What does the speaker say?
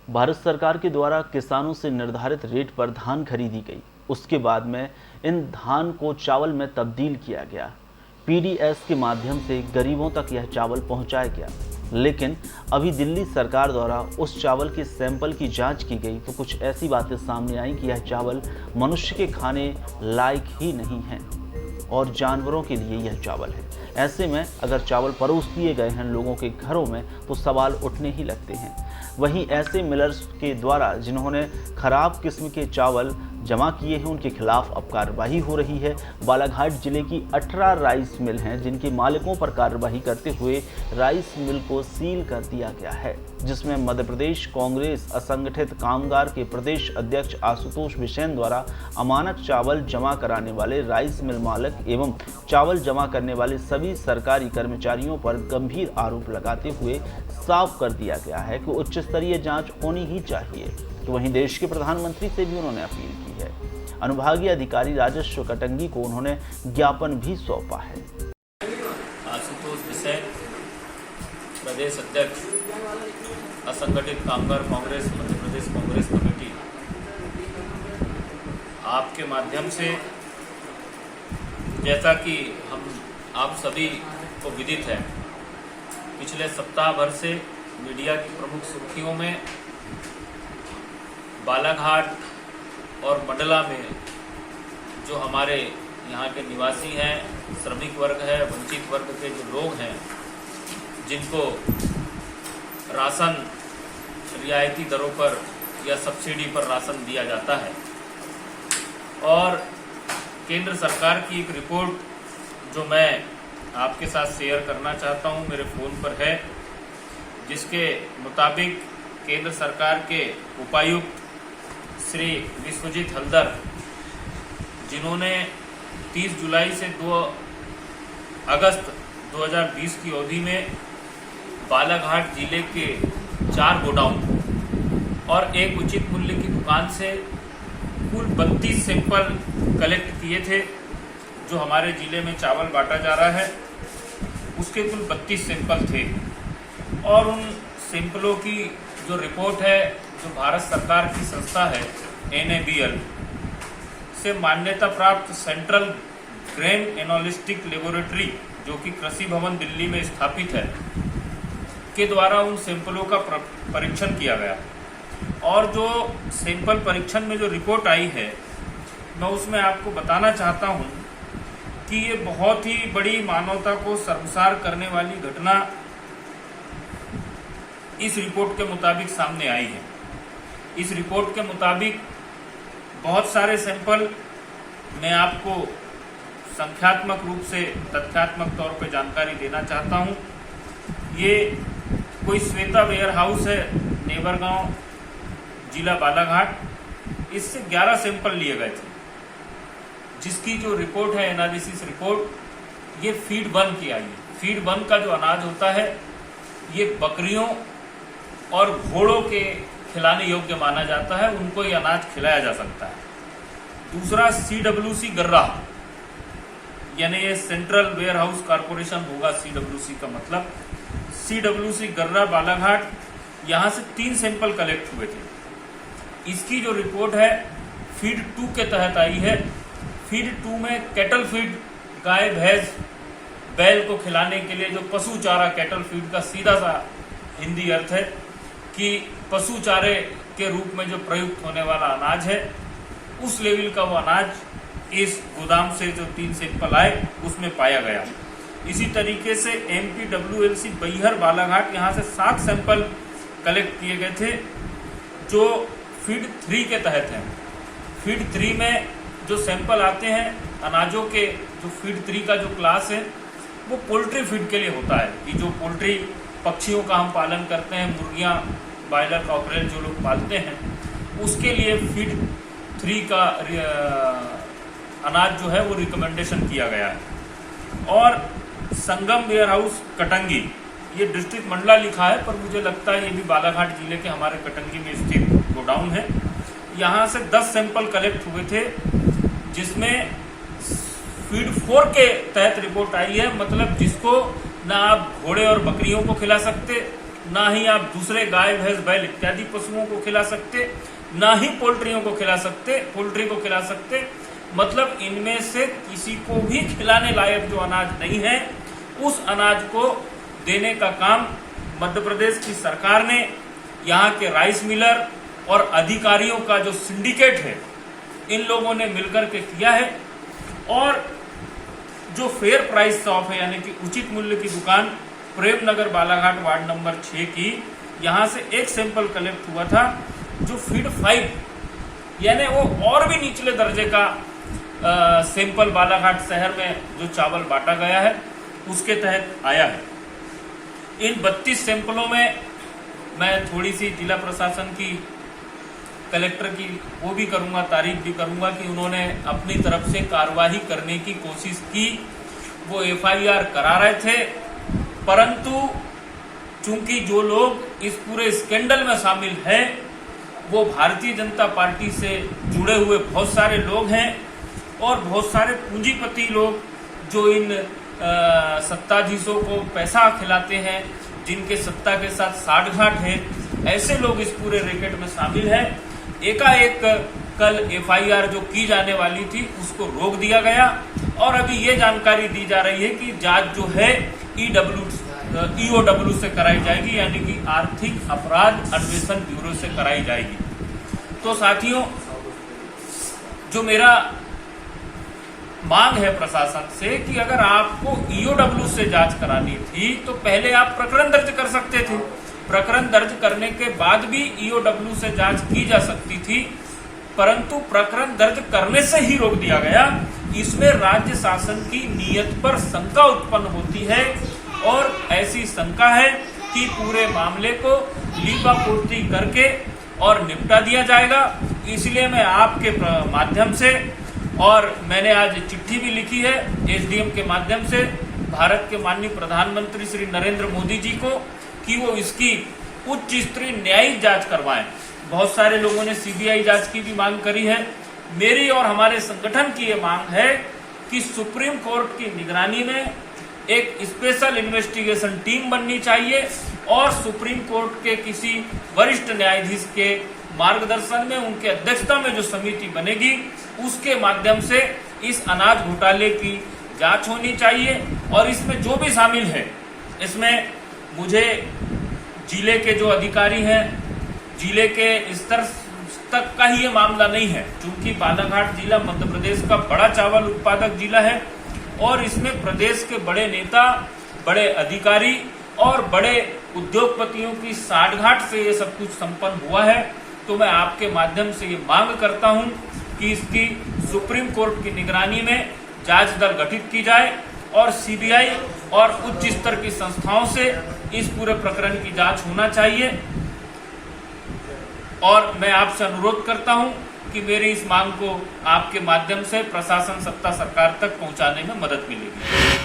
भारत सरकार के द्वारा किसानों से निर्धारित रेट पर धान खरीदी गई। उसके बाद में इन धान को चावल में तब्दील किया गया। पीडीएस के माध्यम से गरीबों तक यह चावल पहुंचाया गया। लेकिन अभी दिल्ली सरकार द्वारा उस चावल के सैंपल की जांच की गई तो कुछ ऐसी बातें सामने आई कि यह चावल मनुष्य के खाने लायक ही नहीं है और जानवरों के लिए यह चावल है। ऐसे में अगर चावल परोस दिए गए हैं लोगों के घरों में तो सवाल उठने ही लगते हैं। वहीं ऐसे मिलर्स के द्वारा जिन्होंने खराब किस्म के चावल जमा किए हैं उनके खिलाफ अब कार्रवाई हो रही है। बालाघाट जिले की 18 राइस मिल हैं जिनके मालिकों पर कार्रवाई करते हुए राइस मिल को सील कर दिया गया है, जिसमें मध्य प्रदेश कांग्रेस असंगठित कामगार के प्रदेश अध्यक्ष आशुतोष बिसेन द्वारा अमानक चावल जमा कराने वाले राइस मिल मालिक एवं चावल जमा करने वाले सभी सरकारी कर्मचारियों पर गंभीर आरोप लगाते हुए साफ कर दिया गया है कि उच्च स्तरीय जांच होनी ही चाहिए। तो वहीं देश के प्रधानमंत्री से भी उन्होंने अपील की है। अनुभागीय अधिकारी राजस्व कटंगी को उन्होंने ज्ञापन भी सौंपा है। आशुतोष बिसेन, प्रदेश अध्यक्ष असंगठित कामगार कांग्रेस मध्य प्रदेश कांग्रेस कमेटी, आपके माध्यम से जैसा कि आप सभी को विदित है, पिछले सप्ताह भर से मीडिया की प्रमुख सुर्खियों में बालाघाट और मंडला में जो हमारे यहाँ के निवासी हैं, श्रमिक वर्ग है, वंचित वर्ग के जो लोग हैं, जिनको राशन रियायती दरों पर या सब्सिडी पर राशन दिया जाता है, और केंद्र सरकार की एक रिपोर्ट जो मैं आपके साथ शेयर करना चाहता हूं, मेरे फ़ोन पर है, जिसके मुताबिक केंद्र सरकार के उपायुक्त श्री विश्वजीत हल्दर, जिन्होंने 30 जुलाई से 2 अगस्त 2020 की अवधि में बालाघाट जिले के 4 गोडाउन और एक उचित मूल्य की दुकान से कुल 32 सैंपल कलेक्ट किए थे। जो हमारे जिले में चावल बांटा जा रहा है उसके कुल 32 सैंपल थे, और उन सैंपलों की जो रिपोर्ट है, जो भारत सरकार की संस्था है NABL से मान्यता प्राप्त सेंट्रल ग्रेन एनालिटिक लेबोरेटरी, जो कि कृषि भवन दिल्ली में स्थापित है, के द्वारा उन सैंपलों का परीक्षण किया गया। और जो सैंपल परीक्षण में जो रिपोर्ट आई है, मैं उसमें आपको बताना चाहता हूं कि ये बहुत ही बड़ी मानवता को शर्मसार करने वाली घटना इस रिपोर्ट के मुताबिक सामने आई है। इस रिपोर्ट के मुताबिक बहुत सारे सैंपल, मैं आपको संख्यात्मक रूप से तथ्यात्मक तौर पर जानकारी देना चाहता हूं। ये कोई श्वेता वेयर हाउस है, नेवरगांव, जिला बालाघाट, इससे 11 सैंपल लिए गए थे, जिसकी जो रिपोर्ट है, एनालिसिस रिपोर्ट, ये फीड 1 की आई है। फीड 1 का जो अनाज होता है, ये बकरियों और घोड़ों के खिलाने योग्य माना जाता है, उनको ये अनाज खिलाया जा सकता है। दूसरा CWC गर्रा, यानी ये सेंट्रल वेयर हाउस कारपोरेशन होगा, CWC का मतलब। CWC गर्रा बालाघाट, यहाँ से 3 सैंपल कलेक्ट हुए थे। इसकी जो रिपोर्ट है फीड 2 के तहत आई है। फीड 2 में कैटल फीड, गाय भैंस बैल को खिलाने के लिए जो पशु चारा, कैटल फीड का सीधा सा हिंदी अर्थ है कि पशु चारे के रूप में जो प्रयुक्त होने वाला अनाज है, उस लेवल का वो अनाज इस गोदाम से जो 3 सैंपल आए उसमें पाया गया। इसी तरीके से MPWLC बैहर बालाघाट, यहाँ से 7 सैंपल कलेक्ट किए गए थे, जो फीड 3 के तहत हैं। फीड 3 में जो सैंपल आते हैं अनाजों के, जो फीड 3 का जो क्लास है वो पोल्ट्री फीड के लिए होता है, कि जो पोल्ट्री पक्षियों का हम पालन करते हैं, मुर्गियां, बॉयलर, कॉकरेल जो लोग पालते हैं, उसके लिए फीड 3 का अनाज जो है वो रिकमेंडेशन किया गया है। और संगम वेयर हाउस कटंगी, ये डिस्ट्रिक्ट मंडला लिखा है, पर मुझे लगता है ये भी बालाघाट जिले के हमारे कटंगी में स्थित गोडाउन है। यहाँ से 10 सैंपल कलेक्ट हुए थे, जिसमें फीड 4 के तहत रिपोर्ट आई है, मतलब जिसको ना आप घोड़े और बकरियों को खिला सकते ना ही आप दूसरे गाय भैंस बैल इत्यादि पशुओं को खिला सकते, ना ही पोल्ट्री को खिला सकते। मतलब इनमें से किसी को भी खिलाने लायक जो अनाज नहीं है, उस अनाज को देने का काम मध्य प्रदेश की सरकार ने, यहाँ के राइस मिलर और अधिकारियों का जो सिंडिकेट है, इन लोगों ने मिलकर के किया है। और जो फेयर प्राइस शॉप है, यानी कि उचित मूल्य की दुकान प्रेम नगर बालाघाट वार्ड नंबर 6 की, यहाँ से एक सैंपल कलेक्ट हुआ था जो फीड 5 यानी वो और भी निचले दर्जे का सैंपल बालाघाट शहर में जो चावल बांटा गया है उसके तहत आया है। इन 32 सैंपलों में मैं थोड़ी सी जिला प्रशासन की, कलेक्टर की वो भी करूंगा, तारीफ भी करूंगा कि उन्होंने अपनी तरफ से कार्रवाई करने की कोशिश की। वो FIR करा रहे थे, परंतु चूंकि जो लोग इस पूरे स्कैंडल में शामिल हैं वो भारतीय जनता पार्टी से जुड़े हुए बहुत सारे लोग हैं और बहुत सारे पूंजीपति लोग जो इन सत्ताधीशों को पैसा खिलाते हैं, जिनके सत्ता के साथ साठगांठ है, ऐसे लोग इस पूरे रैकेट में शामिल हैं। एकाएक कल FIR जो की जाने वाली थी उसको रोक दिया गया और अभी ये जानकारी दी जा रही है कि जांच जो है EOW से कराई जाएगी, यानी कि आर्थिक अपराध अन्वेषण ब्यूरो से कराई जाएगी। तो साथियों, जो मेरा मांग है प्रशासन से कि अगर आपको EOW से जांच करानी थी तो पहले आप प्रकरण दर्ज कर सकते थे। प्रकरण दर्ज करने के बाद भी EOW से जांच की जा सकती थी, परंतु प्रकरण दर्ज करने से ही रोक दिया गया। इसमें राज्य शासन की नीयत पर शंका उत्पन्न होती है और ऐसी शंका है कि पूरे मामले को लीपापोती करके और निपटा दिया जाएगा। इसलिए मैं आपके माध्यम से, और मैंने आज चिट्ठी भी लिखी है SDM के माध्यम से भारत के माननीय प्रधानमंत्री श्री नरेंद्र मोदी जी को, कि वो इसकी उच्च स्तरीय न्यायिक जांच करवाएं। बहुत सारे लोगों ने CBI जांच की भी मांग करी है। मेरी और हमारे संगठन की ये मांग है कि सुप्रीम कोर्ट की निगरानी में एक स्पेशल इन्वेस्टिगेशन टीम बननी चाहिए और सुप्रीम कोर्ट के किसी वरिष्ठ न्यायाधीश के मार्गदर्शन में, उनके अध्यक्षता में जो समिति बनेगी, उसके माध्यम से इस अनाज घोटाले की जांच होनी चाहिए। और इसमें जो भी शामिल है, इसमें मुझे जिले के जो अधिकारी हैं, जिले के स्तर तक का ही ये मामला नहीं है, क्योंकि बालाघाट जिला मध्य प्रदेश का बड़ा चावल उत्पादक जिला है और इसमें प्रदेश के बड़े नेता, बड़े अधिकारी और बड़े उद्योगपतियों की साठगांठ से ये सब कुछ संपन्न हुआ है। तो मैं आपके माध्यम से ये मांग करता हूं कि इसकी सुप्रीम कोर्ट की निगरानी में जांच दल गठित की जाए और CBI और उच्च स्तर की संस्थाओं से इस पूरे प्रकरण की जांच होना चाहिए। और मैं आपसे अनुरोध करता हूं कि मेरी इस मांग को आपके माध्यम से प्रशासन, सत्ता, सरकार तक पहुंचाने में मदद मिलेगी।